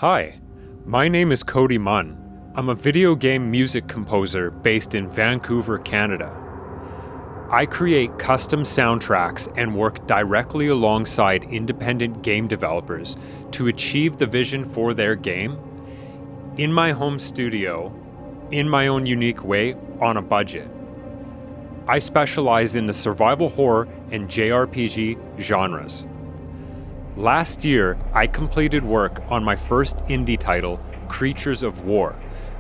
Hi, my name is Cody Munn. I'm a video game music composer based in Vancouver, Canada. I create custom soundtracks and work directly alongside independent game developers to achieve the vision for their game in my home studio, in my own unique way, on a budget. I specialize in the survival horror and JRPG genres. Last year, I completed work on my first indie title, Creatures of War,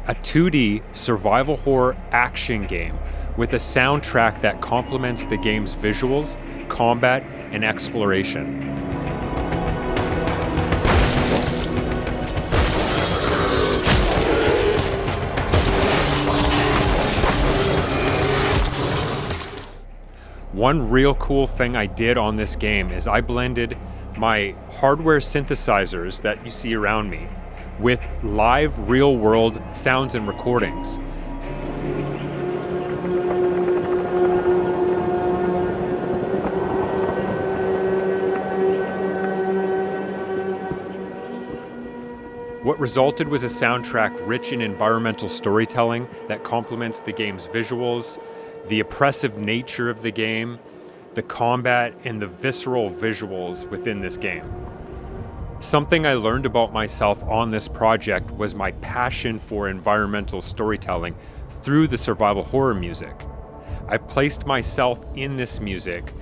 a 2D survival horror action game with a soundtrack that complements the game's visuals, combat, and exploration. One real cool thing I did on this game is I blended my hardware synthesizers that you see around me with live real-world sounds and recordings. What resulted was a soundtrack rich in environmental storytelling that complements the game's visuals, the oppressive nature of the game, the combat, and the visceral visuals within this game. Something I learned about myself on this project was my passion for environmental storytelling through the survival horror music. I placed myself in this music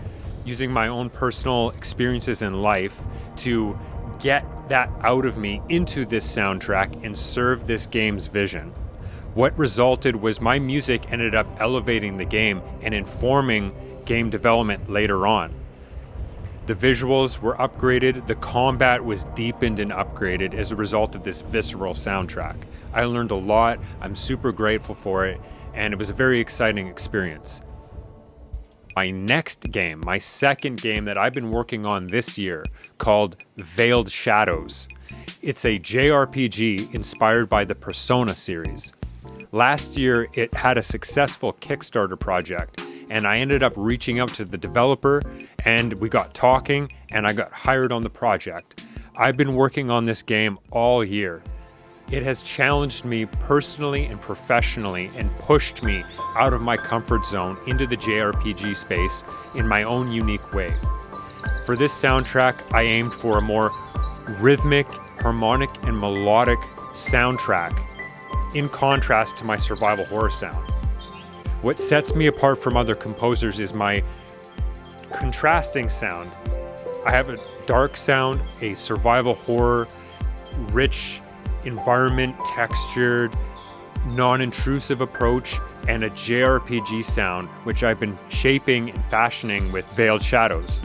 using my own personal experiences in life to get that out of me into this soundtrack and serve this game's vision. What resulted was my music ended up elevating the game and informing game development later on. The visuals were upgraded, the combat was deepened and upgraded as a result of this visceral soundtrack. I learned a lot, I'm super grateful for it, and it was a very exciting experience. My next game, my second game that I've been working on this year, called Veiled Shadows. It's a JRPG inspired by the Persona series. Last year, it had a successful Kickstarter project, and I ended up reaching out to the developer, and we got talking, and I got hired on the project. I've been working on this game all year. It has challenged me personally and professionally and pushed me out of my comfort zone into the JRPG space in my own unique way. For this soundtrack, I aimed for a more rhythmic, harmonic, and melodic soundtrack in contrast to my survival horror sound. What sets me apart from other composers is my contrasting sound. I have a dark sound, a survival horror, rich environment, textured, non-intrusive approach, and a JRPG sound, which I've been shaping and fashioning with Veiled Shadows.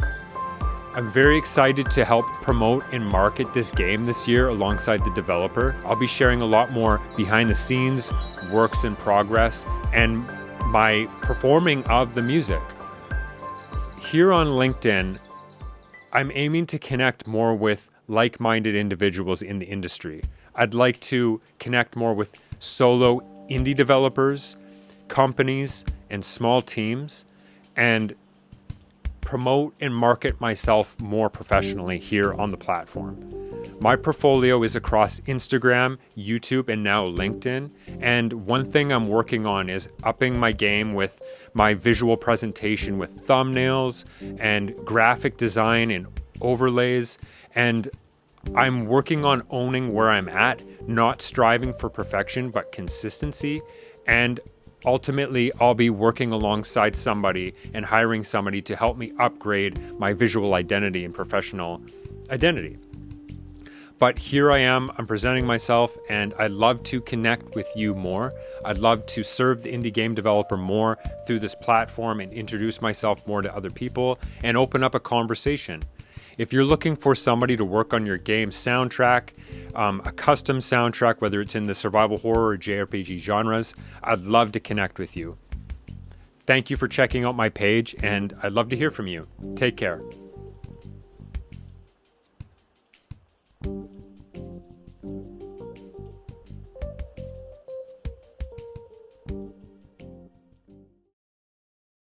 I'm very excited to help promote and market this game this year alongside the developer. I'll be sharing a lot more behind the scenes, works in progress, and my performing of the music. Here on LinkedIn, I'm aiming to connect more with like-minded individuals in the industry. I'd like to connect more with solo indie developers, companies, and small teams, and promote and market myself more professionally here on the platform. My portfolio is across Instagram, YouTube, and now LinkedIn. And one thing I'm working on is upping my game with my visual presentation with thumbnails and graphic design and overlays. And I'm working on owning where I'm at, not striving for perfection, but consistency. And ultimately, I'll be working alongside somebody and hiring somebody to help me upgrade my visual identity and professional identity. But here I am, I'm presenting myself, and I'd love to connect with you more. I'd love to serve the indie game developer more through this platform and introduce myself more to other people and open up a conversation. If you're looking for somebody to work on your game soundtrack, a custom soundtrack, whether it's in the survival horror or JRPG genres, I'd love to connect with you. Thank you for checking out my page, and I'd love to hear from you. Take care.